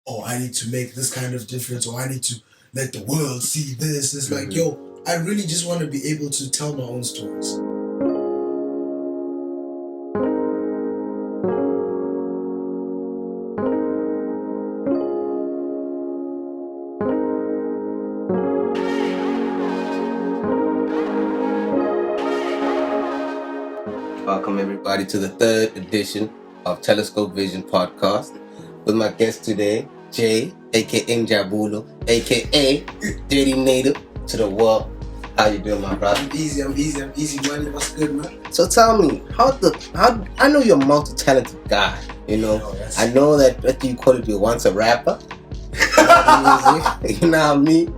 oh, I need to make this kind of difference, or I need to let the world see this. It's like, yo, I really just want to be able to tell my own stories. Welcome everybody to the third edition of Telescope Vision Podcast with my guest today, Jay, aka Njabulo, aka Dirty Native to the world. How you doing, my brother? I'm easy, money. What's good, man? So tell me, how I know you're a multi-talented guy, you know. I know that what you call it, you once a rapper. You know what I mean?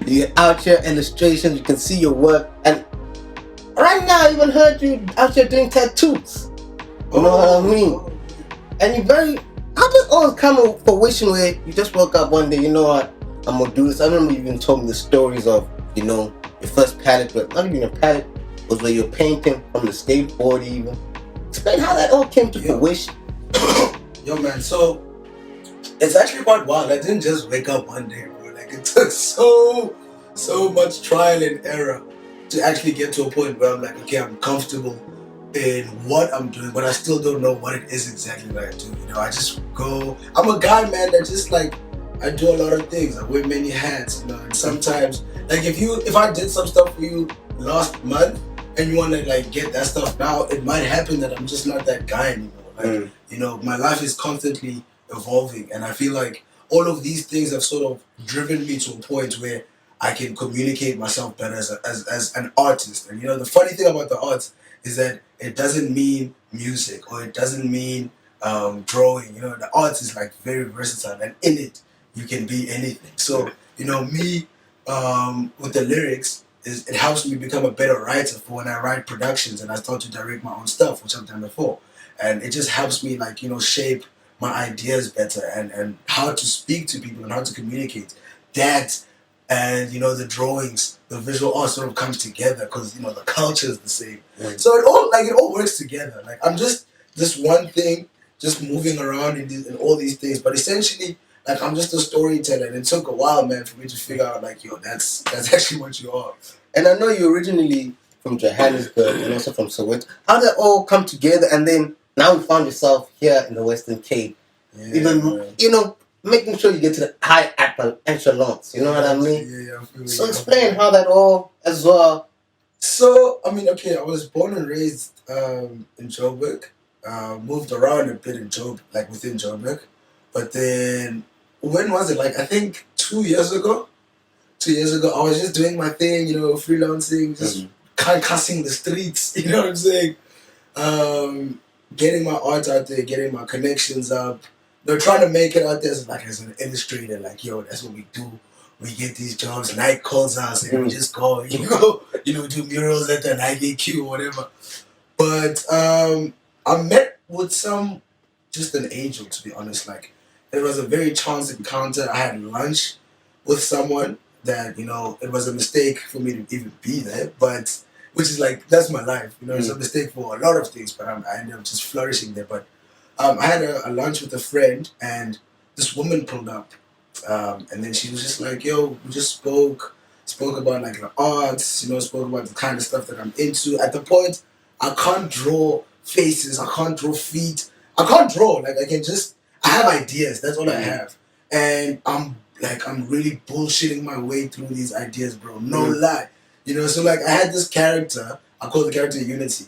You're out here, illustrations, you can see your work, and right now I even heard you out here doing tattoos. You know what I mean? And you're very, how does it always come to fruition where you just woke up one day, you know what, I'm gonna do this? I remember you even told me the stories of, you know, your first palette, but not even a palette, was where you're painting from the skateboard even. Explain how that all came to fruition. Yo, man, so it's actually quite wild. I didn't just wake up one day, bro. Like, it took so much trial and error to actually get to a point where I'm like, okay, I'm comfortable in what I'm doing, but I still don't know what it is exactly that I do. You know, I just go. I'm a guy, man, that just like, I do a lot of things. I wear many hats, you know. And sometimes, like, if I did some stuff for you last month and you want to like get that stuff now, it might happen that I'm just not that guy anymore. Like, you know, my life is constantly evolving, and I feel like all of these things have sort of driven me to a point where I can communicate myself better as an artist. And you know, the funny thing about the arts is that it doesn't mean music or it doesn't mean drawing. You know, the arts is like very versatile, and in it you can be anything. So you know, me with the lyrics, it helps me become a better writer for when I write productions and I start to direct my own stuff, which I've done before. And it just helps me, like, you know, shape my ideas better and how to speak to people and how to communicate. That and, you know, the drawings, the visual art sort of comes together because, you know, the culture is the same. So it all works together. Like, I'm just this one thing, just moving around in all these things, but essentially, like, I'm just a storyteller, and it took a while, man, for me to figure out, like, yo, that's actually what you are. And I know you're originally from Johannesburg and also from Soweto. How did that all come together? And then now you found yourself here in the Western Cape, even you know, making sure you get to the high echelons. You know what I mean? Yeah. So explain how that all as well. So I mean, okay, I was born and raised in Joburg. Moved around a bit in within Joburg, but then when was it? Like, I think 2 years ago. 2 years ago, I was just doing my thing, you know, freelancing, just cussing the streets. You know what I'm saying? Getting my art out there, getting my connections up. They're trying to make it out there as an illustrator. Like, yo, that's what we do. We get these jobs. Nike calls us, and we just go, do murals at the Nike Q or whatever. But I met with just an angel, to be honest. Like, it was a very chance encounter. I had lunch with someone that, you know, it was a mistake for me to even be there, but which is like, that's my life, you know. It's a mistake for a lot of things, but I ended up just flourishing there. But I had a lunch with a friend, and this woman pulled up, and then she was just like, yo, we just spoke about like the arts, you know, spoke about the kind of stuff that I'm into. At the point, I can't draw faces, I can't draw feet, I can't draw. Like, I have ideas, that's all I have. And I'm really bullshitting my way through these ideas, bro. No lie. You know, so like, I had this character, I call the character Unity.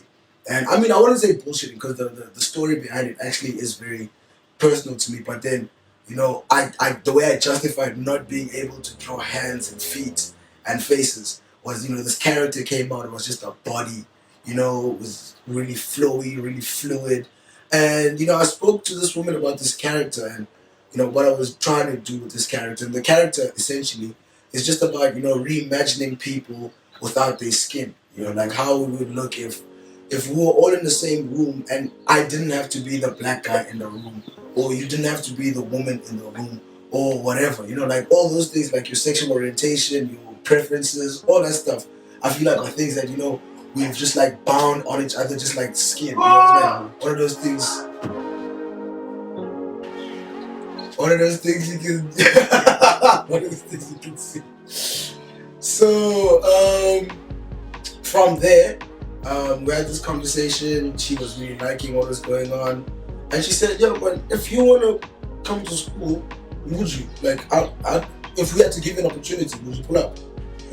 And I mean, I wouldn't say bullshitting because the story behind it actually is very personal to me. But then, you know, the way I justified not being able to draw hands and feet and faces was, you know, this character came out, it was just a body, you know, it was really flowy, really fluid. And, you know, I spoke to this woman about this character and, you know, what I was trying to do with this character. And the character essentially is just about, you know, reimagining people without their skin. You know, like how we would look if we were all in the same room and I didn't have to be the black guy in the room, or you didn't have to be the woman in the room, or whatever. You know, like all those things, like your sexual orientation, your preferences, all that stuff, I feel like are things that, you know, we've just like bound on each other just like skin. You know, it's like one of those things. one of those things you can one of those things you can see. So from there, we had this conversation. She was really liking what was going on, and she said, "Yo, man, if you wanna come to school, would you like? If we had to give you an opportunity, would you pull up?"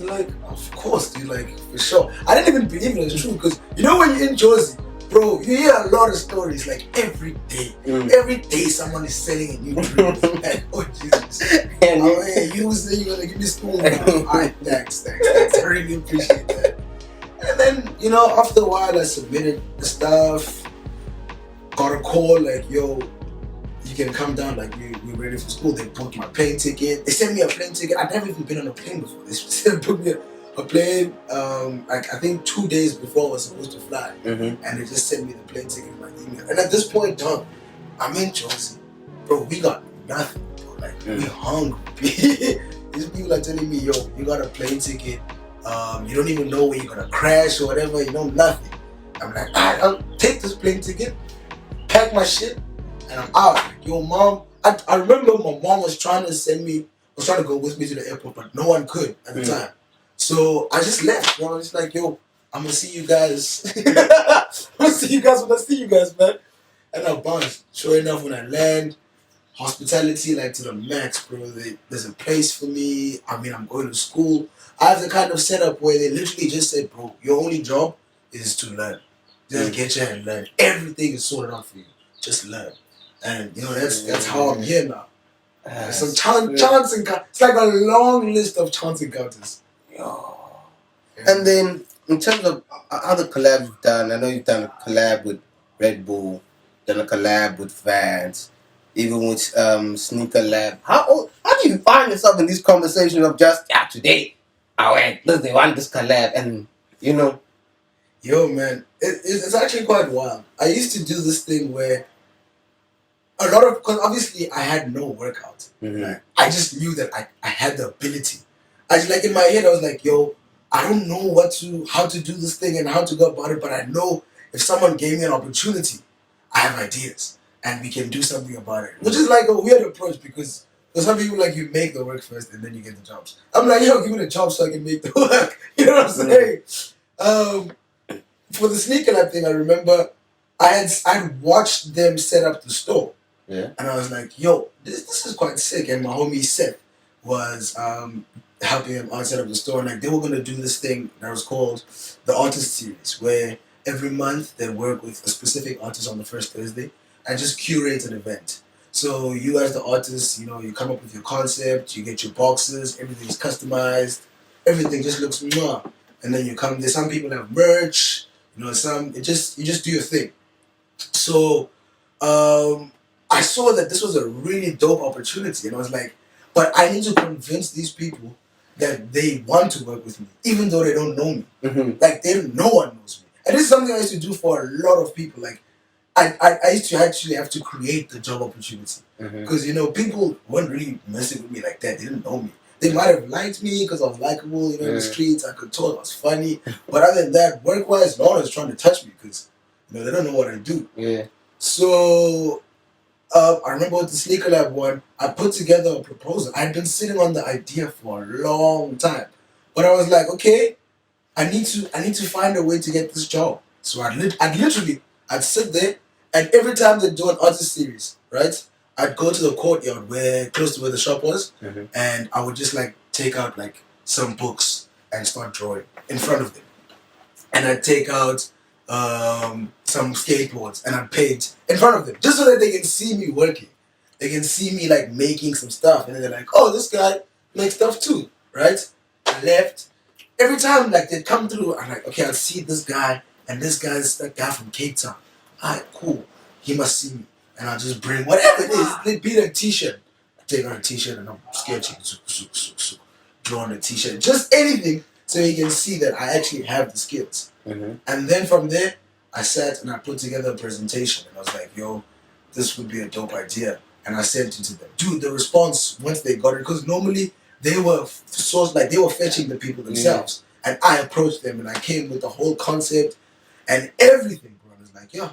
I'm like, "Of course, dude. Like for sure." I didn't even believe it was true because you know when you're in Jersey, bro, you hear a lot of stories like every day. Every day someone is selling a new drink. Like, oh Jesus. And Hey, you say you're gonna give me school now. Alright, thanks. I really appreciate that. And then, you know, after a while I submitted the stuff, got a call like, yo, you can come down, like we're ready for school. They booked my plane ticket. They sent me a plane ticket. I'd never even been on a plane before. They booked me a plane, like I think 2 days before I was supposed to fly. And they just sent me the plane ticket in my email. And at this point, Don, I'm in Jersey. Bro, we got nothing, bro. Like, we hungry. These people are telling me, yo, you got a plane ticket. You don't even know where you're gonna crash or whatever. You know nothing. I'm like, alright, I'll take this plane ticket, pack my shit, and I'm out. Yo, mom, I remember my mom was trying to go with me to the airport, but no one could at the time. So I just left. You know, it's like, yo, I'm gonna see you guys. I'm gonna see you guys when I see you guys, man. And I bounced. Sure enough, when I land, hospitality like to the max, bro. There's a place for me. I mean, I'm going to school. I have the kind of setup where they literally just said, bro, your only job is to learn. Just get here and learn. Everything is sorted out for you. Just learn. And you know that's how I'm here now. Some chance encounters. It's like a long list of chance encounters. And then in terms of other collabs you've done, I know you've done a collab with Red Bull, done a collab with Vans, even with Sneaker Lab. How do you find yourself in these conversations of just today they want this collab and you know? Yo, man, it's actually quite wild. I used to do this thing where because obviously I had no workout. Right? I just knew that I had the ability. I just, like in my head, I was like, yo, I don't know how to do this thing and how to go about it, but I know if someone gave me an opportunity, I have ideas and we can do something about it. Which is like a weird approach because for some people, like, you make the work first and then you get the jobs. I'm like, yo, give me the job so I can make the work. You know what I'm saying? For the Sneaker Lab thing, I remember I had watched them set up the store. Yeah. And I was like, yo, this is quite sick. And my homie Seth was helping him out set up the store. And like they were gonna do this thing that was called the Artist Series, where every month they work with a specific artist on the first Thursday and just curate an event. So you as the artist, you know, you come up with your concept, you get your boxes, everything's customized, everything just looks mwah. And then you come there. Some people have merch, you know, you just do your thing. So I saw that this was a really dope opportunity, and I was like, but I need to convince these people that they want to work with me, even though they don't know me. Like no one knows me. And this is something I used to do for a lot of people. Like I used to actually have to create the job opportunity because you know people weren't really messing with me like that. They didn't know me. They might have liked me because I was likable, you know, in the streets. I could talk, I was funny. But other than that, work-wise, no one was trying to touch me because you know they don't know what I do. Yeah. So I remember with the Sneaker Lab one, I put together a proposal. I had been sitting on the idea for a long time, but I was like, okay, I need to find a way to get this job. So I'd sit there, and every time they do an artist series, right, I'd go to the courtyard close to where the shop was, and I would just like take out like some books and start drawing in front of them, and I'd take out some skateboards and I'd paint in front of them just so that they can see me working. They can see me like making some stuff, and then they're like, "Oh, this guy makes stuff too," right? I left. Every time like they'd come through, I'm like, "Okay, I'll see this guy, and this guy's that guy from Cape Town. Alright, cool. He must see me, and I'll just bring whatever it is. They beat a T-shirt. I take out a T-shirt and I'm sketching, drawing a T-shirt, just anything, so he can see that I actually have the skills." And then from there, I sat and I put together a presentation, and I was like, "Yo, this would be a dope idea." And I sent it to them. Dude, the response once they got it, because normally they were fetching the people themselves, and I approached them and I came with the whole concept and everything, bro. And I was like, "Yo,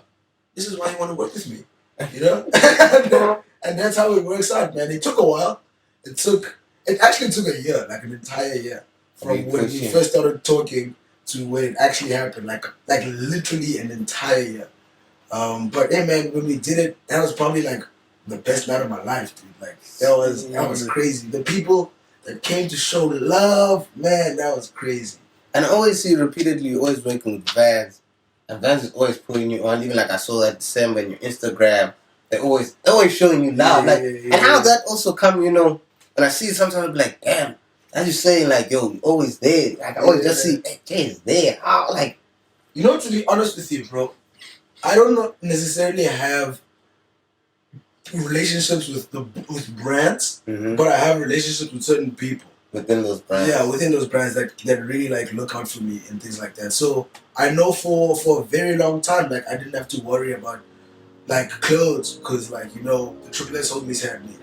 this is why you want to work with me," you know. And that's how it works out, man. It took a while. It actually took a year, like an entire year, from when we first started talking to when it actually happened, like literally an entire year. But yeah, man, when we did it, that was probably like the best night of my life, dude. Like that was crazy. The people that came to show love, man, that was crazy. And I always see repeatedly, you're always working with Vans, and Vans is always putting you on. Even like I saw that December in your Instagram, they're always showing you love. And how that also come, you know? And I see it sometimes, I be like, damn, I'm just saying, like, yo, you're always there. Like I always just see, hey, Jay is there. How, like, you know, to be honest with you, bro, I don't necessarily have relationships with brands, but I have relationships with certain people within those brands. Yeah, within those brands that really like look out for me and things like that. So I know for a very long time, like I didn't have to worry about like clothes because like you know the Triple S homies had me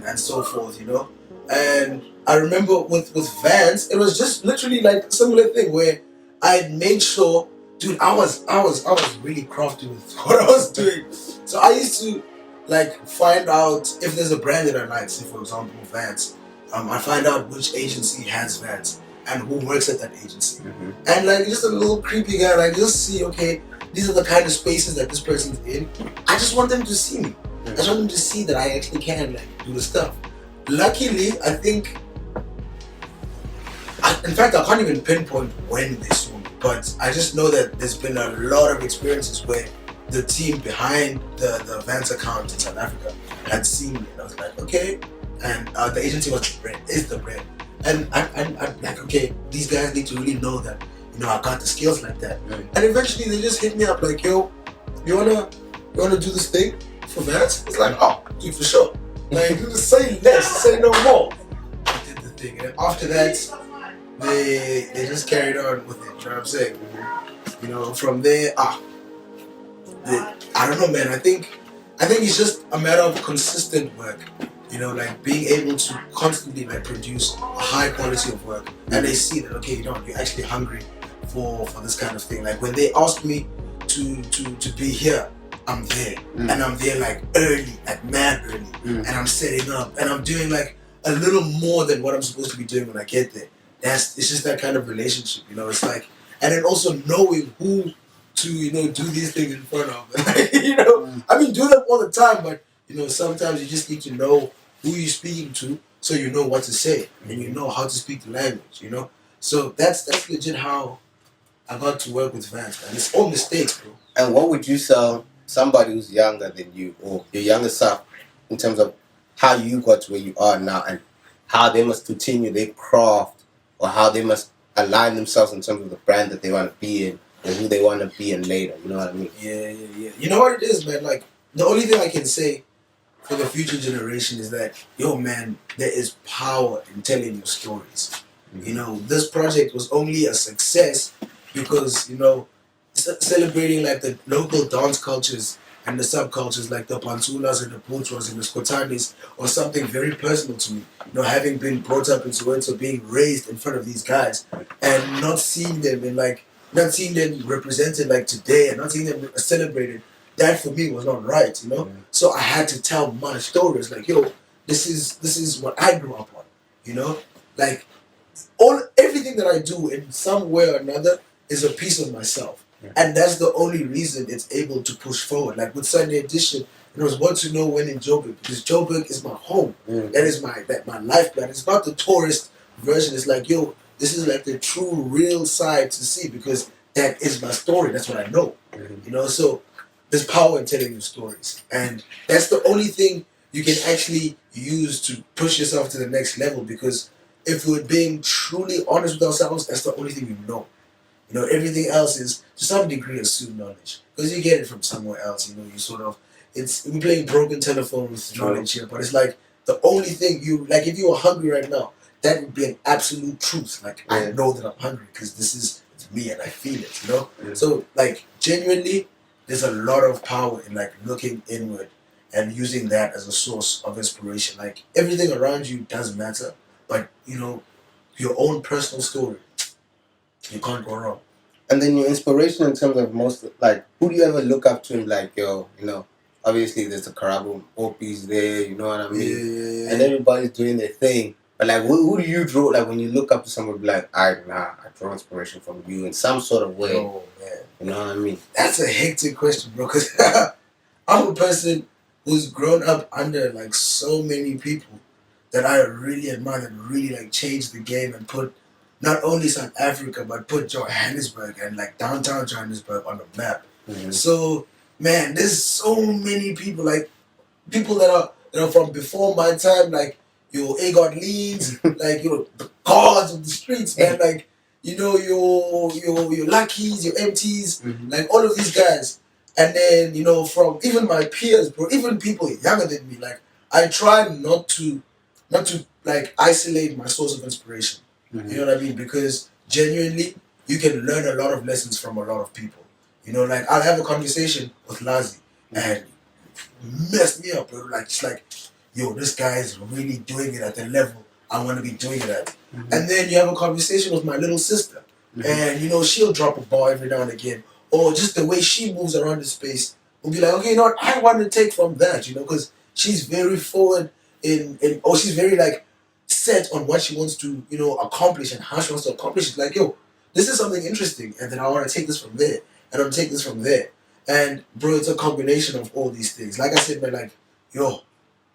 and so forth, you know. And I remember with Vans, it was just literally like a similar thing where I made sure, dude, I was really crafty with what I was doing. So I used to like find out if there's a brand that I like, say for example Vans. I find out which agency has Vans and who works at that agency. And like just a little creepy guy, like just see, okay, these are the kind of spaces that this person's in. I just want them to see me. I just want them to see that I actually can like do the stuff. Luckily, I think, in fact, I can't even pinpoint when they saw me, but I just know that there's been a lot of experiences where the team behind the Vans account in South Africa had seen me. And I was like, okay. And the agency is the brand. And I'm like, okay, these guys need to really know that, you know, I got the skills like that. And eventually they just hit me up like, yo, you wanna do this thing for Vans? It's like, oh, dude, for sure. Like, say less, say no more. I did the thing. And after that, they just carried on with it, you know what I'm saying? You know, from there, I don't know, man. I think it's just a matter of consistent work. You know, like being able to constantly like produce a high quality of work, and they see that, okay, you know, you're actually hungry for this kind of thing. Like when they asked me to be here, I'm there, and I'm there like early, like mad early, and I'm setting up, and I'm doing like a little more than what I'm supposed to be doing when I get there. It's just that kind of relationship, you know. It's like, and then also knowing who to, you know, do these things in front of, you know. I mean, do them all the time, but you know, sometimes you just need to know who you're speaking to, so you know what to say and you know how to speak the language, you know. So that's legit how I got to work with Vans, man. It's all mistakes, bro. And what would you tell somebody who's younger than you or your younger self in terms of how you got to where you are now and how they must continue their craft or how they must align themselves in terms of the brand that they want to be in and who they want to be in later? You know what I mean? Yeah. You know what it is, man? Like, the only thing I can say for the future generation is that, yo, man, there is power in telling your stories. You know, this project was only a success because, you know, celebrating like the local dance cultures and the subcultures like the Pantulas and the Putras and the Skotanis or something very personal to me. You know, having been brought up in Soweto, being raised in front of these guys and not seeing them represented like today and not seeing them celebrated, that for me was not right, you know? So I had to tell my stories like, yo, this is what I grew up on, you know? Like, everything that I do in some way or another is a piece of myself. And that's the only reason it's able to push forward. Like with Sunday Edition, it was what to know when in Joburg, because Joburg is my home. That is my lifeblood. It's not the tourist version. It's like, yo, this is like the true, real side to see because that is my story. That's what I know. You know, so there's power in telling your stories. And that's the only thing you can actually use to push yourself to the next level, because if we're being truly honest with ourselves, that's the only thing we know. You know, everything else is to some degree assumed knowledge, because you get it from somewhere else. You know, you sort of, we're playing broken telephone with knowledge here, but it's like the only thing like if you were hungry right now, that would be an absolute truth. Like, I know that I'm hungry because it's me and I feel it, you know? So, like, genuinely, there's a lot of power in, like, looking inward and using that as a source of inspiration. Like, everything around you does matter, but, you know, your own personal story, you can't go wrong. And then your inspiration in terms of most, like, who do you ever look up to and like, yo, you know, obviously there's the Karabu Opis there, you know what I mean? Yeah. And everybody's doing their thing. But like, who do you draw? Like, when you look up to someone, be like, I draw inspiration from you in some sort of way. Oh man, you know what I mean? That's a hectic question, bro. Because I'm a person who's grown up under like so many people that I really admire and really like changed the game and put not only South Africa but put Johannesburg and like downtown Johannesburg on the map. So man, there's so many people, like people that are from before my time, like your Agot Leeds, like the gods of the streets, man, like your Luckies, your MTs, like all of these guys. And then from even my peers, bro, even people younger than me, like I try not to like isolate my source of inspiration. You know what I mean? Because genuinely you can learn a lot of lessons from a lot of people. Like I'll have a conversation with Lazi and messed me up, bro. Like it's like, yo, this guy is really doing it at the level I want to be doing it at. And then you have a conversation with my little sister, and she'll drop a ball every now and again, or just the way she moves around the space will be like, okay, what I want to take from that, because she's very forward or she's very like set on what she wants to accomplish and how she wants to accomplish it. Like, yo, this is something interesting, and then I want to take this from there, and I'll take this from there. And bro, it's a combination of all these things. Like I said, man, like, yo,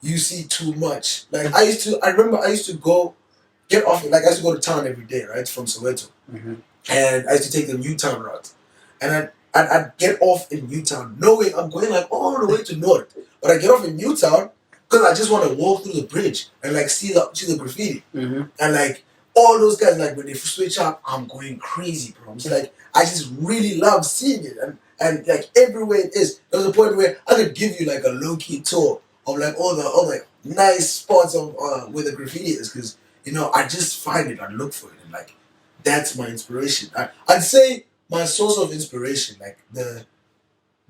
you see too much. Like I remember I used to go get off. Like I used to go to town every day, right, from Soweto, and I used to take the Newtown route, and I'd get off in Newtown, knowing I'm going like all the way to North, but I get off in Newtown because I just want to walk through the bridge and like see the graffiti, and like all those guys, like when they switch up, I'm going crazy, bro. I'm just like, I just really love seeing it, and like everywhere it is. There was a point where I could give you like a low key tour of like all the nice spots of where the graffiti is, because I just find it, I look for it, and like that's my inspiration. I'd say my source of inspiration, like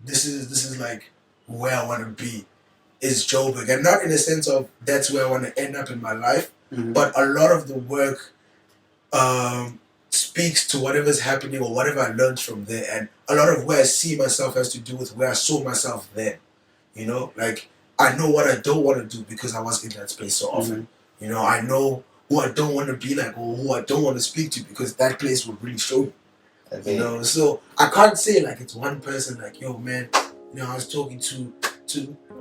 this is like where I want to be, is Joburg, and not in the sense of that's where I want to end up in my life, but a lot of the work speaks to whatever's happening or whatever I learned from there, and a lot of where I see myself has to do with where I saw myself then. Like I know what I don't want to do because I was in that space so often. I know who I don't want to be like or who I don't want to speak to because that place will really show you. Okay. So I can't say like it's one person like, yo man, I was talking to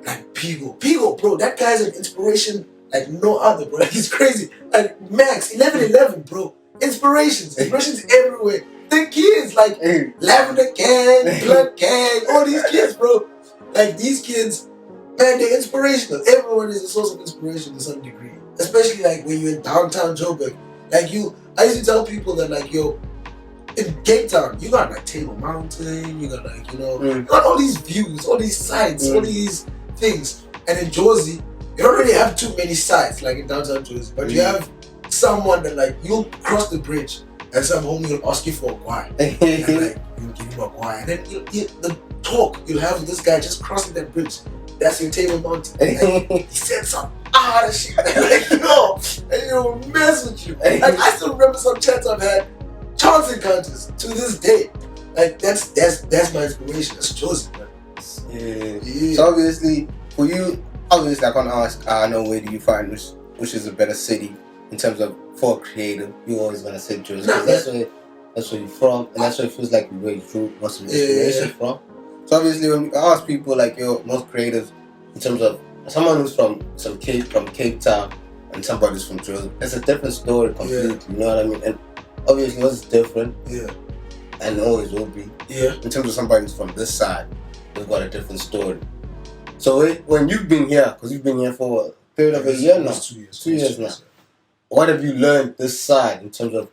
like Pigo, bro, that guy's an inspiration like no other, bro. Like he's crazy. Like Max, 1111, bro. Inspirations everywhere. The kids, like Lavender Gang, Blood Gang, all these kids, bro. Like these kids, man, they're inspirational. Everyone is a source of inspiration to some degree. Especially like when you're in downtown Joburg. Like I used to tell people that like, yo, in Cape Town, you got like Table Mountain, you got like, you got all these views, all these sites, all these things. And in Jersey, you don't really have too many sites like in downtown Jersey, but you have someone that like you'll cross the bridge and some homie will ask you for a guy. And like you give him a guy. And then the talk you'll have with this guy just crossing that bridge. That's your Table Mountain. Like, he said some odd shit. Like, and he'll mess with you. Like I still remember some chats I've had, chance encounters to this day. Like that's my inspiration. That's chosen, man. Yeah. So obviously for you, I can't ask, I know where do you find which is a better city in terms of for a creative. You always gonna say Jersey because that's where you're from, and that's where it feels like where you drew most of your inspiration from. So obviously when I ask people like you're most creative in terms of someone who's from Cape Town and somebody who's from Jersey, it's a different story completely. You know what I mean? And obviously it's different. Yeah. And always will be. Yeah. In terms of somebody who's from this side, they've got a different story. So when you've been here, because you've been here for a period of a year now, 2 years now, what have you learned this side in terms of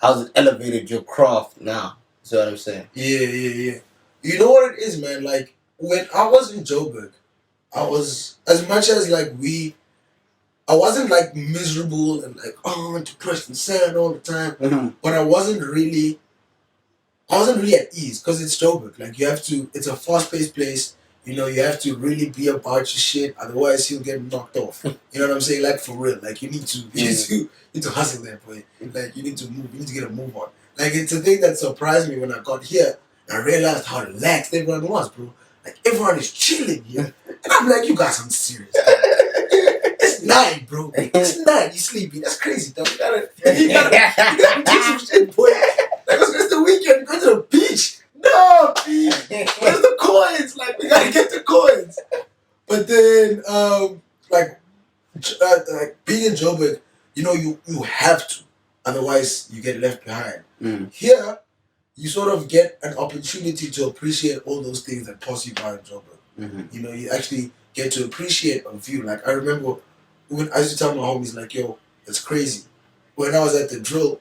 how's it elevated your craft now? See what I'm saying? Yeah. You know what it is, man? Like when I was in Joburg, I was, as much as like I wasn't like miserable and like depressed and sad all the time, but I wasn't really at ease because it's Joburg. Like it's a fast-paced place. You have to really be about your shit, otherwise you'll get knocked off. You know what I'm saying? Like for real. Like you need to hustle there, boy. Like you need to move. You need to get a move on. Like it's a thing that surprised me when I got here. I realized how relaxed everyone was, bro. Like everyone is chilling here. And I'm like, you guys aren't serious. It's 9, bro. It's 9. You sleepy. That's crazy, dog. You gotta do some shit, boy. Like, it's the weekend. Go to the beach. No, beach. Where's the coins? Like, we gotta get the coins. But then, like being in Joburg, you have to. Otherwise, you get left behind. Here, you sort of get an opportunity to appreciate all those things that pass you by in Joburg. You actually get to appreciate a view. Like, I remember when I used to tell my homies, like, yo, it's crazy. When I was at the drill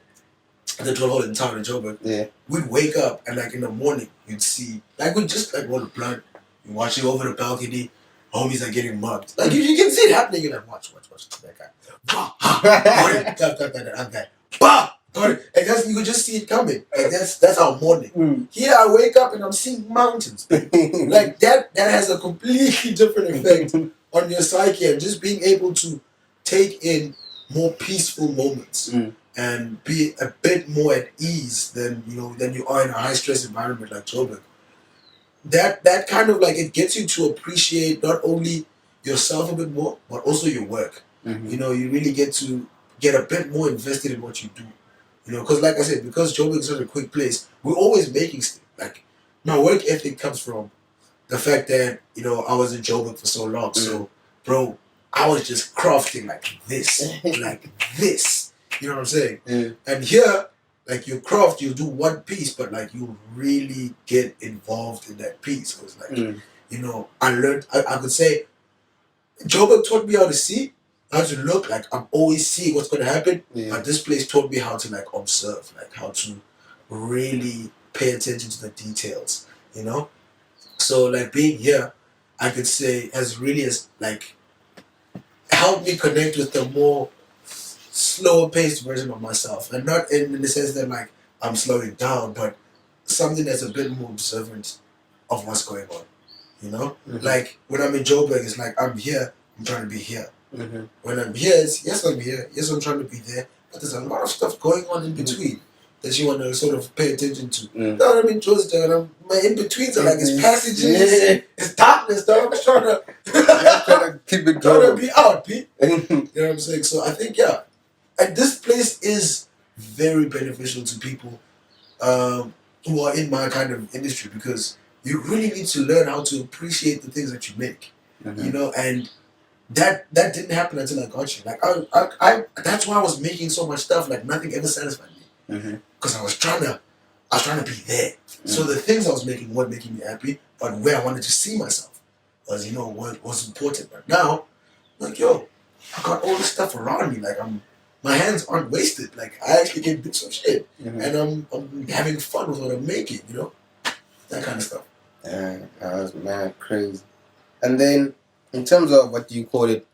hall in town in Joburg, we'd wake up and, like, in the morning, you'd see, like, we'd just, like, roll the blunt, you're watching over the balcony, homies are getting mugged. Like, you can see it happening. You're like, watch that guy. Bah, that guy. Bah! And you could just see it coming. Like, that's our morning. Here I wake up and I'm seeing mountains. Like, that has a completely different effect on your psyche, and just being able to take in more peaceful moments and be a bit more at ease than you are in a high stress environment like Joburg. That kind of, like, it gets you to appreciate not only yourself a bit more, but also your work. You really get to get a bit more invested in what you do. Because, like I said, because Joburg is such a quick place, we're always making stuff. Like, my work ethic comes from the fact that, I was in Joburg for so long. So, bro, I was just crafting like this. You know what I'm saying? And here, like, you craft, you do one piece, but, like, you really get involved in that piece. Because, like, I learned, I could say, Joburg taught me how to see, how to look. Like, I'm always seeing what's going to happen. But this place taught me how to, like, observe, like, how to really pay attention to the details, So, like, being here, I could say, has really, like, helped me connect with the more slower paced version of myself. And not in the sense that, like, I'm slowing down, but something that's a bit more observant of what's going on, Like, when I'm in Joburg, it's like, I'm here, I'm trying to be here. When I'm here, it's, yes, I'm here, yes, I'm trying to be there, but there's a lot of stuff going on in between that you want to sort of pay attention to. You know what I mean? My in-betweens are like, it's passages, it's darkness, though. I'm just trying to keep it going. Trying to be out, Pete. You know what I'm saying? So I think, and this place is very beneficial to people who are in my kind of industry, because you really need to learn how to appreciate the things that you make, and that didn't happen until I got here. Like, I that's why I was making so much stuff. Like, nothing ever satisfied me, because I was trying to be there. So the things I was making weren't making me happy, but where I wanted to see myself was, what was important. But now, like, yo, I got all this stuff around me. Like, my hands aren't wasted. Like, I actually can do some shit, and I'm having fun with what I'm making. That kind of stuff. Yeah, that was mad crazy. And then, in terms of what you call it,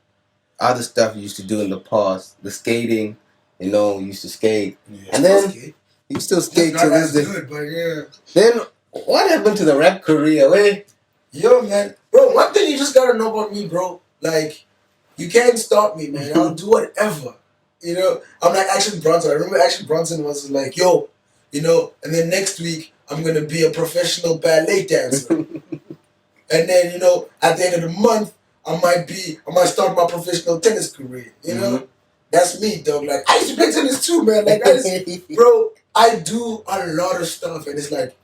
other stuff you used to do in the past, the skating, you used to skate, and then you still skate to this day. Good, but yeah. Then what happened to the rap career? Yo, man, bro, one thing you just gotta know about me, bro. Like, you can't stop me, man. I'll do whatever. I'm like Action Bronson. I remember Action Bronson was like, yo, and then next week I'm gonna be a professional ballet dancer. And then, at the end of the month, I might start my professional tennis career. That's me, dog. Like, I used to play tennis too, man. Like, bro, I do a lot of stuff, and it's like,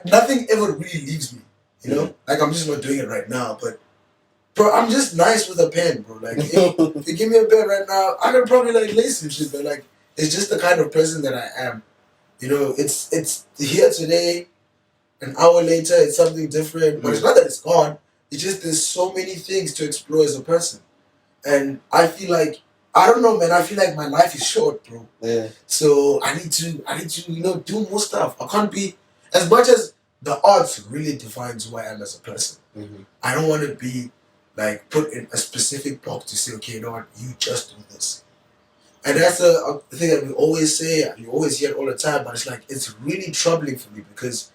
nothing ever really leaves me. Like, I'm just not doing it right now, but bro, I'm just nice with a pen, bro. Like, if you give me a pen right now, I can probably, like, lay some shit, but, like, it's just the kind of person that I am. It's here today. An hour later, it's something different. But it's not that it's gone. It's just there's so many things to explore as a person. And I feel like, I don't know, man. I feel like my life is short, bro. Yeah. So I need to, do more stuff. I can't be, as much as the arts really defines who I am as a person. I don't want to be, like, put in a specific box to say, okay, you know what, you just do this. And that's a thing that we always say, you always hear it all the time, but it's like, it's really troubling for me, because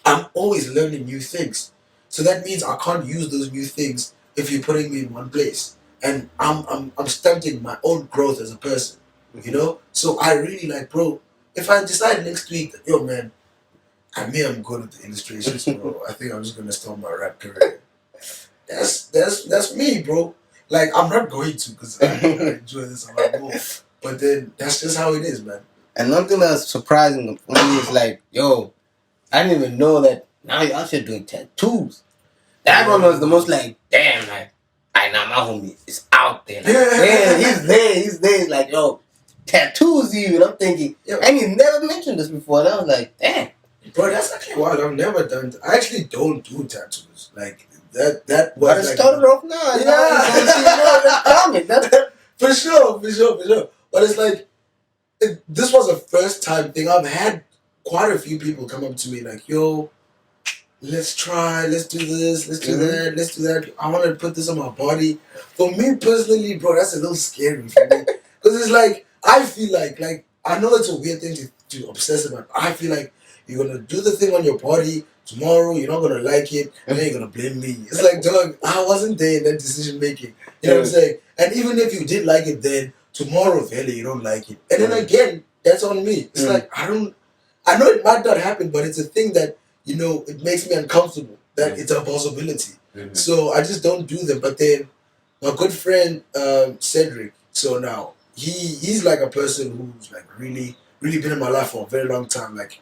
I'm always learning new things. So that means I can't use those new things if you're putting me in one place. And I'm stunting my own growth as a person, So I really, like, bro, if I decide next week that, yo, man, I'm good at the illustrations, bro. I think I'm just gonna start my rap career. That's me, bro. Like I'm not going to because I enjoy this a lot more. But then that's just how it is, man. And one thing that's surprising for me is like, yo, I didn't even know that now you're out here doing tattoos. That one was the most like, damn, like, I know my homie is out there. Like, damn, he's there. He's like, yo, tattoos even. I'm thinking, and he never mentioned this before. And I was like, damn. Bro, that's actually wild. I've never done. I actually don't do tattoos. Like that was. But it like, started off now. Yeah, for sure. But it's like this was a first time thing. I've had quite a few people come up to me like, yo, let's try, let's do this, let's do that, let's do that. I want to put this on my body. For me personally, bro, that's a little scary for me because it's like I feel like I know it's a weird thing to obsess about. I feel like you're gonna do the thing on your body tomorrow. You're not gonna like it, and then you're gonna blame me. It's like, dog, I wasn't there in that decision making. You know what I'm saying? And even if you did like it, then tomorrow, fairly, you don't like it, and then again, that's on me. It's like I know it might not happen, but it's a thing that it makes me uncomfortable. That it's a possibility. So I just don't do them. But then my good friend Cedric. So now he's like a person who's like really been in my life for a very long time. Like.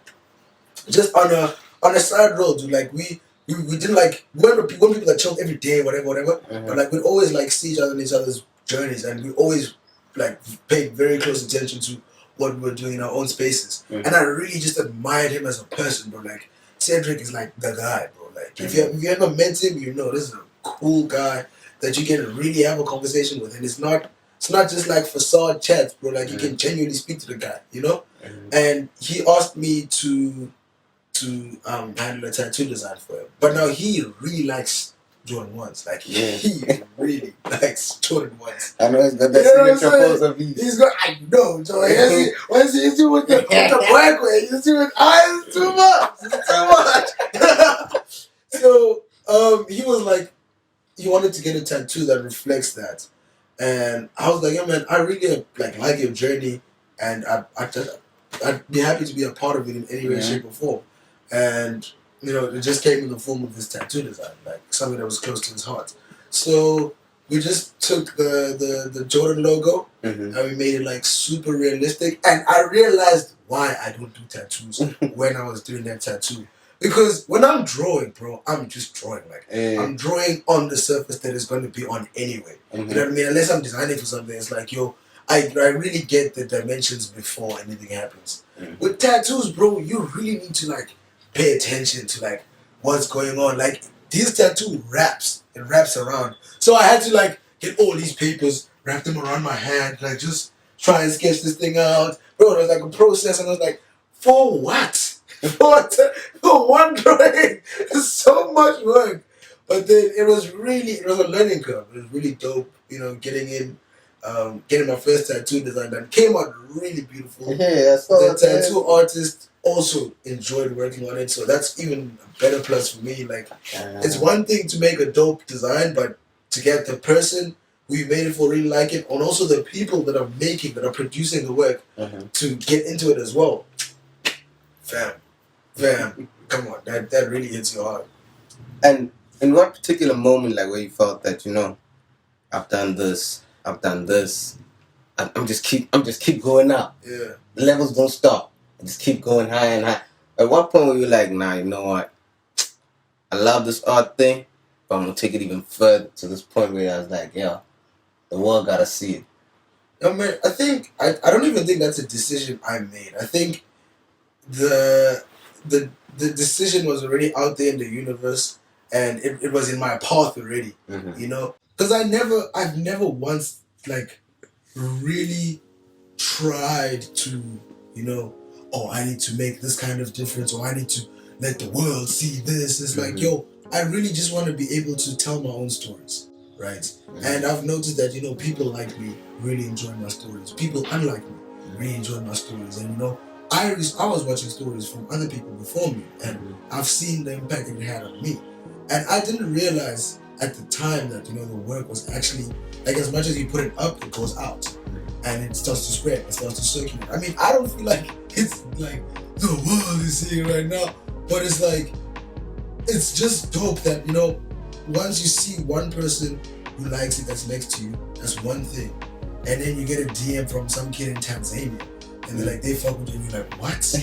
Just on a side road, dude. Like we didn't like when people that chilled every day, whatever. But like we'd always like see each other in each other's journeys, and we always like paid very close attention to what we were doing in our own spaces. And I really just admired him as a person, bro. Like Cedric is like the guy, bro. Like if you ever met him, this is a cool guy that you can really have a conversation with, and it's not just like facade chats, bro. Like you can genuinely speak to the guy, And he asked me to handle a tattoo design for him. But now he really likes Jordan 1s. Like he really likes Jordan 1s. I know he's got that signature pose of these. He's got, I know, Jordan. Once you see with the black way, you see with eyes, too much. So he was like, he wanted to get a tattoo that reflects that. And I was like, yeah, man, I really like your journey, and I'd be happy to be a part of it in any way, shape, or form. And it just came in the form of this tattoo design, like something that was close to his heart. So we just took the Jordan logo and we made it like super realistic. And I realized why I don't do tattoos when I was doing that tattoo. Because when I'm drawing, bro, I'm just drawing. Like I'm drawing on the surface that is going to be on anyway. You know what I mean? Unless I'm designing for something, it's like, I really get the dimensions before anything happens. With tattoos, bro, you really need to pay attention to what's going on. Like this tattoo wraps around. So I had to get all these papers, wrap them around my hand, just try and sketch this thing out. Bro, it was a process, and I was like, for what? For one drawing? It's so much work. But then it was a learning curve. It was really dope, getting my first tattoo design done. Came out really beautiful. Yeah, I saw the tattoo artist also enjoyed working on it, so that's even a better plus for me. It's one thing to make a dope design, but to get the person who you made it for really like it, and also the people that are producing the work to get into it as well. Fam, come on, that really hits your heart. And in what particular moment, where you felt that I've done this, I'm just keep going up. Yeah, the levels don't stop. I just keep going high and high. At what point were you like, nah, you know what? I love this art thing, but I'm gonna take it even further to this point where I was like, yeah, the world gotta see it. I mean, I think I don't even think that's a decision I made. I think the decision was already out there in the universe, and it was in my path already. Because I've never once really tried to I need to make this kind of difference, or I need to let the world see this. It's like, I really just want to be able to tell my own stories, right? And I've noticed that people like me really enjoy my stories. People unlike me really enjoy my stories, and I was watching stories from other people before me, and I've seen the impact it had on me. And I didn't realize at the time that the work was actually as much as you put it up, it goes out, and it starts to spread, it starts to circulate. I mean, I don't feel like it's the world is seeing right now, But it's like, it's just dope that, once you see one person who likes it that's next to you, that's one thing. And then you get a DM from some kid in Tanzania, and they're like, they fuck with you, and you're like, what?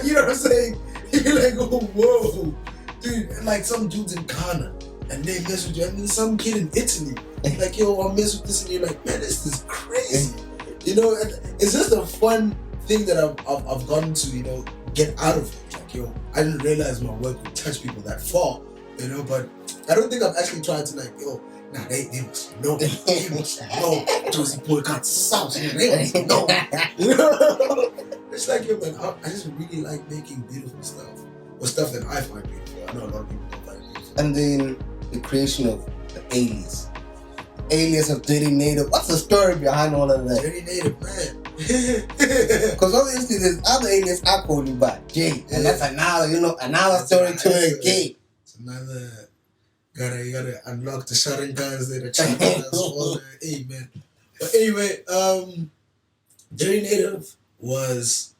You know what I'm saying? You're like, oh, whoa. Dude, and like some dudes in Ghana, and they mess with you, and then some kid in Italy, like, yo, I mess with this, and you're like, man, this is crazy. And it's just a fun thing that I've gotten to, get out of it. Like, yo, I didn't realize my work would touch people that far, but I don't think I've actually tried to, like, yo, nah, they must know. They must know. Josie Boy got sauce. They must know. It's like, yo, man, I just really like making beautiful stuff. Or stuff that I find beautiful. I know a lot of people don't find beautiful. And then the creation of the alias. Alias of Dirty Native. What's the story behind all of that? Dirty Native, man. Because obviously there's other alias I call you by Jay. And that's another story to it. Gay. It's another... You gotta unlock the shotgun guns there, the chapters, all that. Hey, man. But anyway, Dirty Native was...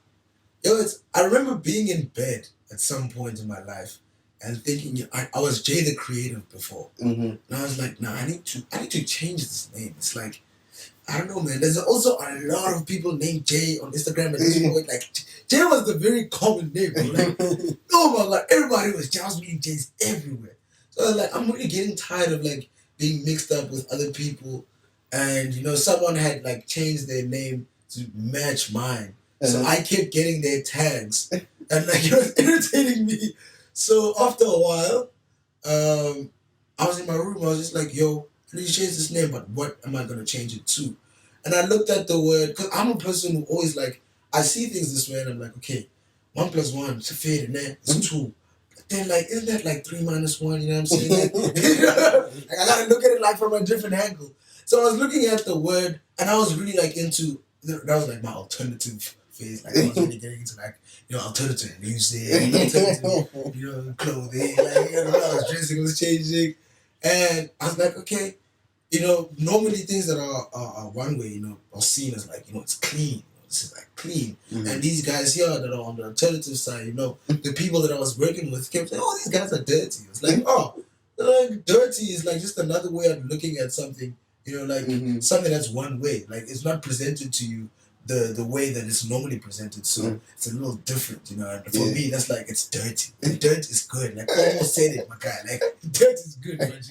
I remember being in bed at some point in my life and thinking, I was Jay the Creative before. Mm-hmm. And I was like, nah, I need to change this name. It's like, I don't know, man. There's also a lot of people named Jay on Instagram at this point. Like, Jay was the very common name, bro. Like, oh my God, everybody was Jay. I was meeting Jays everywhere. So I was like, I'm really getting tired of like being mixed up with other people. And, someone had like changed their name to match mine. So I kept getting their tags. And like, it was irritating me. So after a while, I was in my room. I was just like, yo, I need to change this name, but what am I going to change it to? And I looked at the word, because I'm a person who always like, I see things this way and I'm like, okay, 1 + 1, it's a fair, and then it's 2. But then like, isn't that like 3 - 1? You know what I'm saying? Like, I got to look at it like from a different angle. So I was looking at the word and I was really like into, that was like my alternative phase. Like I was really getting into like, alternative music, alternative, clothing. Like, I was dressing, was changing. And I was like, okay, normally things that are one way, are seen as like, it's clean. This is like clean. Mm-hmm. And these guys here that are on the alternative side, the people that I was working with kept saying, oh, these guys are dirty. It's like, dirty is like just another way of looking at something, something that's one way. Like it's not presented to you the way that it's normally presented. So it's a little different, And for me, that's like, it's dirty. Dirt is good. Like I almost said it, my guy. Like dirt is good, man.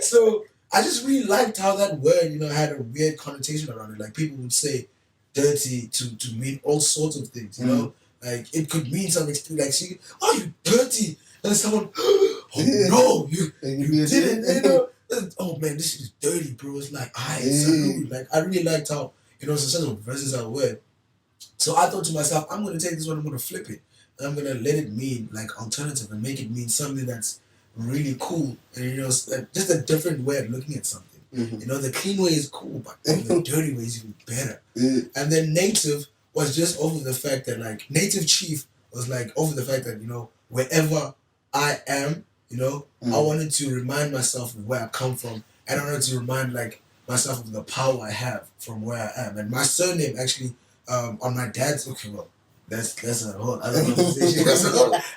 So I just really liked how that word, had a weird connotation around it. Like people would say dirty to mean all sorts of things, Like it could mean something to like, oh, you dirty. And someone, oh no, you did it, Oh man, this is dirty, bro. It's like, salute. Like I really liked how, it's such a versatile word. So I thought to myself, I'm going to take this one, I'm going to flip it. And I'm going to let it mean like alternative and make it mean something that's really cool. And, just a different way of looking at something. Mm-hmm. The clean way is cool, but the dirty way is even better. And then native was just over the fact that like, native chief was like over the fact that, wherever I am, I wanted to remind myself of where I come from. And I wanted to remind like, myself of the power I have from where I am. And my surname actually, on my dad's, that's a whole other conversation.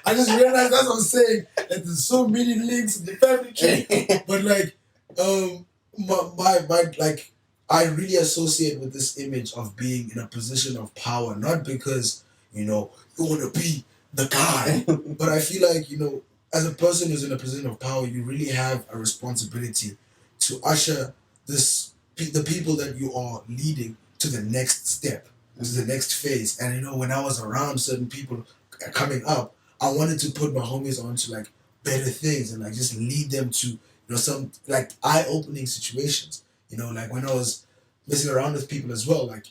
I just realized that's what I'm saying, that there's so many links in the family tree. But like, my like, I really associate with this image of being in a position of power, not because, you want to be the guy, but I feel like, as a person who's in a position of power, you really have a responsibility to usher the people that you are leading to the next step, to the next phase. And when I was around certain people coming up, I wanted to put my homies onto like better things and like just lead them to some like eye-opening situations. Like when I was messing around with people as well, like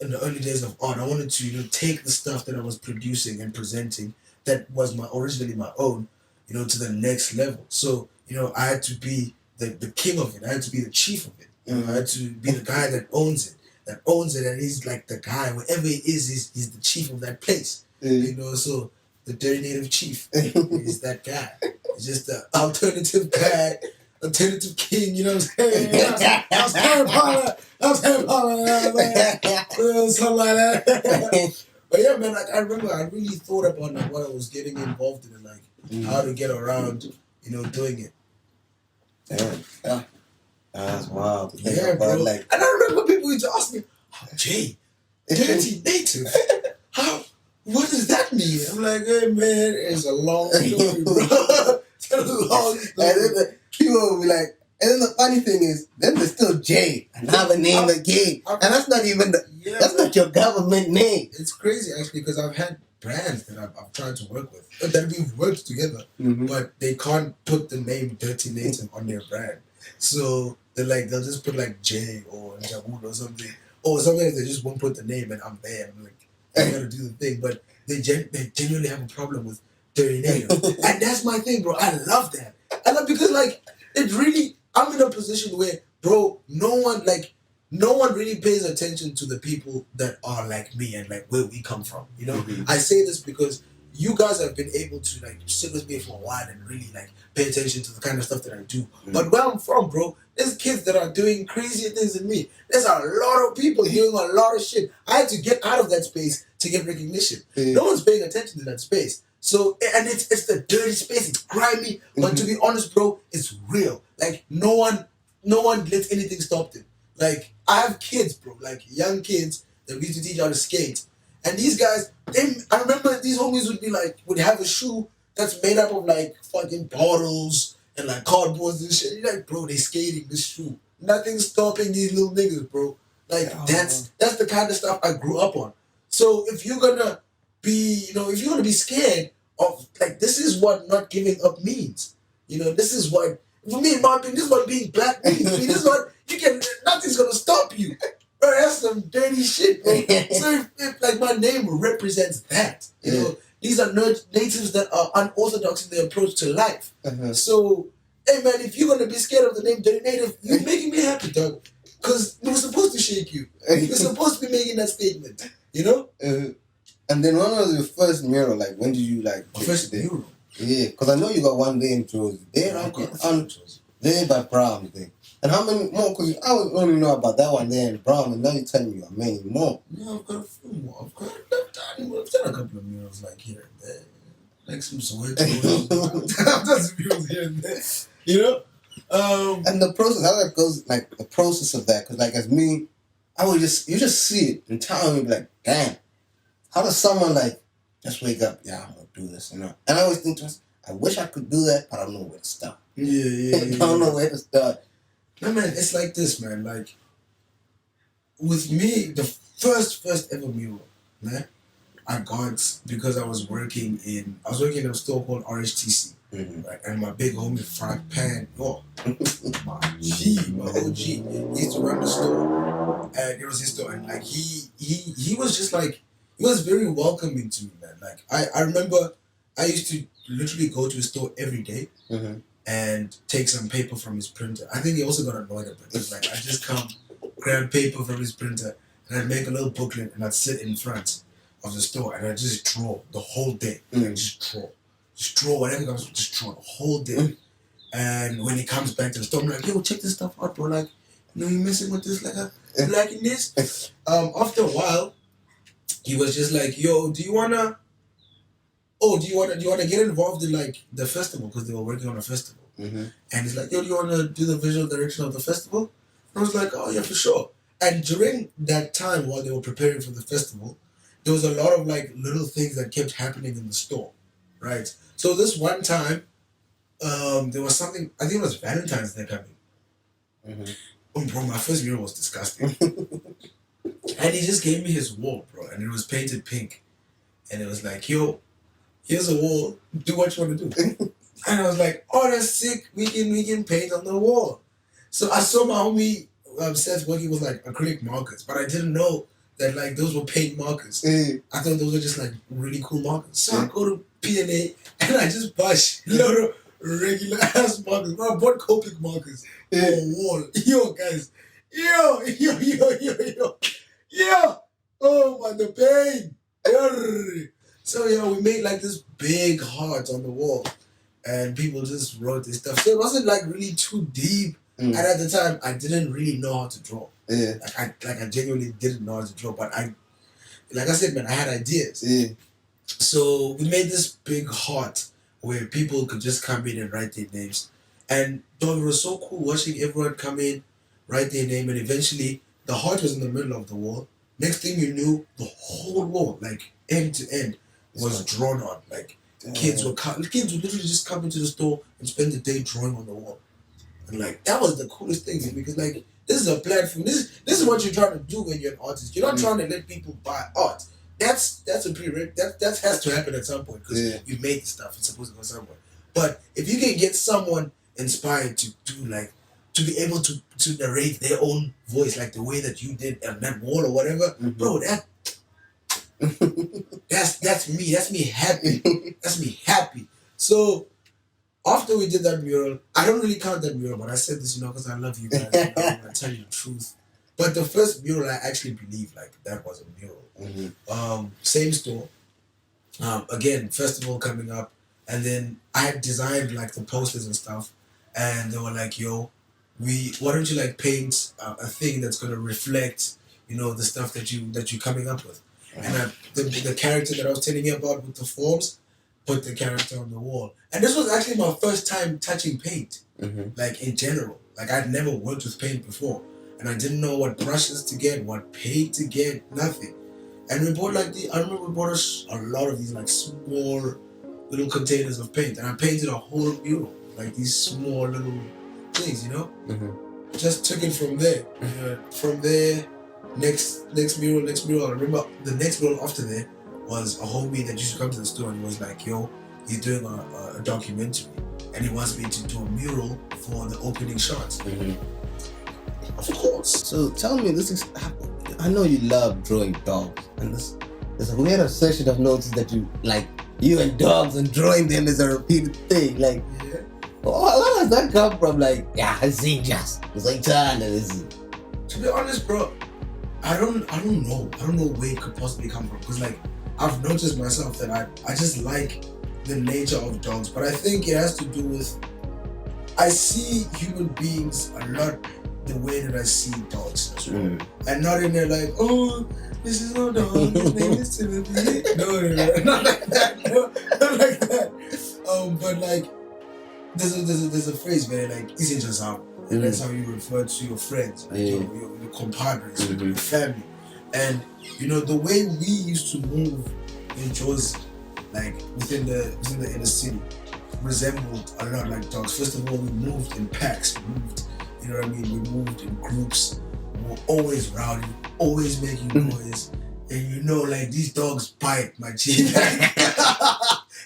in the early days of art, I wanted to take the stuff that I was producing and presenting that was originally my own, to the next level. So I had to be the king of it. I had to be the chief of it. I had to be the guy that owns it, and he's like the guy, wherever he is, he's the chief of that place. So the Dirty Native chief is that guy. He's just the alternative guy, alternative king, you know what I'm saying? That was Harry Potter. Something like that. But yeah, man, like I remember I really thought about like what I was getting involved in and like how to get around, doing it. Damn. Yeah. That's wild to think Yeah, about. bro. Like, and I remember people used to ask me, Jay, dirty native. What does that mean? I'm like, hey man, it's a long story, bro. It's a long story. And then people will be like, and then the funny thing is, then there's still Jay, another name again. And that's not even that's not your government name. It's crazy actually because I've had brands that I've tried to work with that we've worked together, but they can't put the name Dirty Native on their brand. So they'll just put like J or Njabulo or something. Or sometimes they just won't put the name and I'm there. I'm like, I gotta do the thing. But they genuinely have a problem with Dirty Native. And that's my thing, bro. I love that. I love because like it really I'm in a position where, bro, no one really pays attention to the people that are like me and like where we come from. I say this because you guys have been able to like sit with me for a while and really like pay attention to the kind of stuff that I do. But where I'm from, bro, there's kids that are doing crazier things than me. There's a lot of people doing a lot of shit. I had to get out of that space to get recognition. No one's paying attention to that space. So, and it's the dirty space. It's grimy, but to be honest, bro, it's real. Like no one lets anything stop them. Like I have kids, bro, like young kids that we used to teach how to skate. And these guys, I remember these homies would have a shoe that's made up of like fucking bottles and like cardboards and shit. You're like, bro, they skating this shoe. Nothing's stopping these little niggas, bro. Like that's the kind of stuff I grew up on. So if you're gonna be, if you're gonna be scared of like this is what not giving up means. This is what for me, in my opinion, this is what being black means. This is what nothing's gonna stop you. Bro, that's some dirty shit, bro. So if like my name represents that, these are natives that are unorthodox in their approach to life. So, hey man, if you're gonna be scared of the name Dirty Native, you're making me happy, dog. Because we were supposed to shake you. We're supposed to be making that statement, And then when was your first mural? Like, when did you like? My first mural? Yeah, because I know you got one day in Jersey. There by Brown, thing. And how many more? Because I only know about that one there in Brown, and now you're telling me many more. Yeah, I've got a few more. I've done a couple of murals like here and there. Like some Soweto. I've done some murals here and there. And the process, how that goes, like the process of that, because like as me, you just see it in town and be like, damn, how does someone like just wake up? Yeah, I'm gonna do this, And I always think to myself, I wish I could do that, but I don't know where to start. I don't know where to start. No man, it's like this, man. Like with me, the first ever mural, man, I got because I was working in a store called RHTC. Right? And my big homie Frank Pan, my OG, he used to run the store, and it was his store, and like he was just like he was very welcoming to me, man. Like I remember I used to literally go to his store every day and take some paper from his printer. I think he also got annoyed at it. It's like I just come grab paper from his printer and I'd make a little booklet and I'd sit in front of the store and I'd just draw the whole day. Just draw whatever comes, just draw the whole day. And when he comes back to the store, I'm like, yo, check this stuff out, bro. Like, you're messing with this, like, you liking this? After a while, he was just like, yo, do you wanna get involved in like the festival? Because they were working on a festival. And he's like, yo, do you wanna do the visual direction of the festival? And I was like, oh yeah, for sure. And during that time while they were preparing for the festival, there was a lot of like little things that kept happening in the store. Right. So this one time, there was something, I think it was Valentine's Day coming. Bro, my first mural was disgusting. And he just gave me his wall, bro, and it was painted pink. And it was like, yo, here's a wall, do what you want to do. And I was like, oh, that's sick, we can paint on the wall. So I saw my homie Seth working with like acrylic markers, but I didn't know that like those were paint markers. I thought those were just like really cool markers. So I go to P&A and I just buy a lot of regular ass markers. Bro, I bought Copic markers for a wall. Yo, guys. Yo. Oh my, the pain. So yeah, we made like this big heart on the wall, and people just wrote this stuff. So it wasn't like really too deep. And at the time, I didn't really know how to draw. Like I genuinely didn't know how to draw, but like I said, man, I had ideas. Yeah. So we made this big heart where people could just come in and write their names. And it was so cool watching everyone come in, write their name, and eventually the heart was in the middle of the wall. Next thing you knew, the whole wall, like end to end, was drawn on. Like kids would literally just come into the store and spend the day drawing on the wall. And like that was the coolest thing, because like this is a platform. This is what you're trying to do when you're an artist. You're not trying to let people buy art. That's a that has to happen at some point, because you made the stuff. It's supposed to go somewhere. But if you can get someone inspired to do, like, to be able to narrate their own voice, like the way that you did on that wall or whatever, bro, that's me. That's me happy. That's me happy. So after we did that mural, I don't really count that mural, but I said this, because I love you guys. I'm gonna tell you the truth. But the first mural, I actually believe like that was a mural. Same store. Again, festival coming up, and then I had designed like the posters and stuff, and they were like, "Yo, why don't you like paint a thing that's gonna reflect, the stuff that you're coming up with?" And the character that I was telling you about with the forms, put the character on the wall. And this was actually my first time touching paint, like in general. Like I'd never worked with paint before, and I didn't know what brushes to get, what paint to get, nothing. And we bought I remember we bought a lot of these like small little containers of paint, and I painted a whole mural, like these small little things, Just took it from there. From there, next mural. I remember the next mural after there was a homie that used to come to the store, and he was like, "Yo, he's doing a documentary, and he wants me to do a mural for the opening shots." Of course. So tell me, I know you love drawing dogs, and there's a weird obsession I've noticed that you and dogs and drawing them is a repeated thing. Like, where does that come from? Like, it's like to be honest, bro, I don't know. I don't know where it could possibly come from, because like I've noticed myself that I just like the nature of dogs, but I think it has to do with I see human beings a lot the way that I see dogs as well. And not in there like, "Oh, this is no dog, his name is Timothy." No, not like that. No, not like that. But like there's a phrase where like "Isinjazam," and that's how you refer to your friends, like your compadres, your family. And the way we used to move in Jozi, like within the inner city, resembled a lot like dogs. First of all, we moved in packs. We moved in groups. We were always rowdy, always making noise. And like these dogs bite, my G.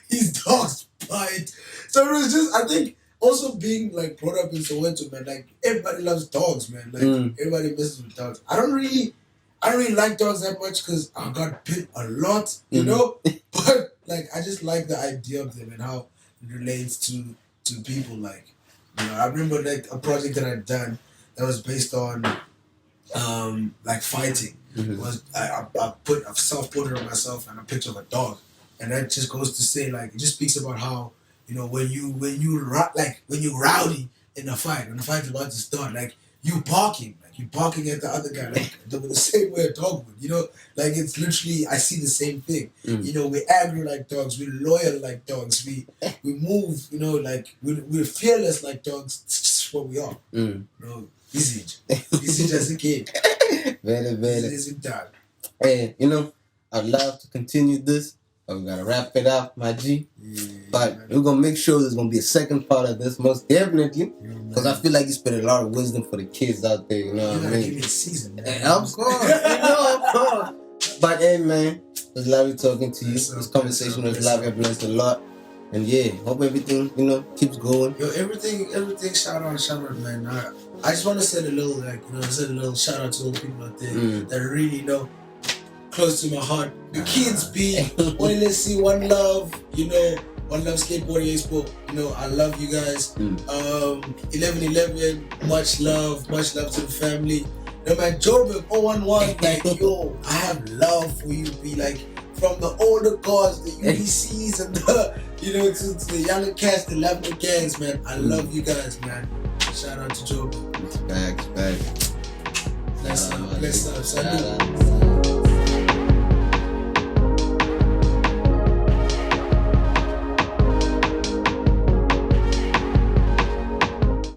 These dogs bite. So it was just, I think, also being like brought up in Soweto, man, like everybody loves dogs, man. Like everybody messes with dogs. I don't really like dogs that much because I got bit a lot, But like I just like the idea of them and how it relates to people. Like, I remember like a project that I'd done that was based on like fighting. Was I put a self-portrait of myself and a picture of a dog, and that just goes to say, like, it just speaks about how when you rowdy in a fight, when the fight's about to start, like you barking at the other guy, like the same way a dog would, like it's literally, I see the same thing. We're angry like dogs, we're loyal like dogs, we move, like we're fearless like dogs. It's just what we are. Easy as a kid. Very, very. Isn't that? Hey, I'd love to continue this, but we gotta wrap it up, my G. But we're gonna make sure there's gonna be a second part of this, most definitely, because I feel like you spent a lot of wisdom for the kids out there. You know what I mean? Give me a season, man. Of course, of course. But hey, man, it was lovely talking to you. This conversation was lovely. I've learned a lot. And yeah, hope everything, keeps going. Yo, everything, shout out, man. I just want to send a little shout out to all the people out there that really close to my heart. The kids be One Lessy, One Love, One Love Skateboarding Expo. I love you guys. 1111, much love to the family. Man, Joburg 011, like, yo, I have love for you. Be like, from the older cars, the UBCs, and the, to the younger cats, the lavender gangs, man. I love you guys, man. Shout out to Joburg. Facts. Bless up. Salute.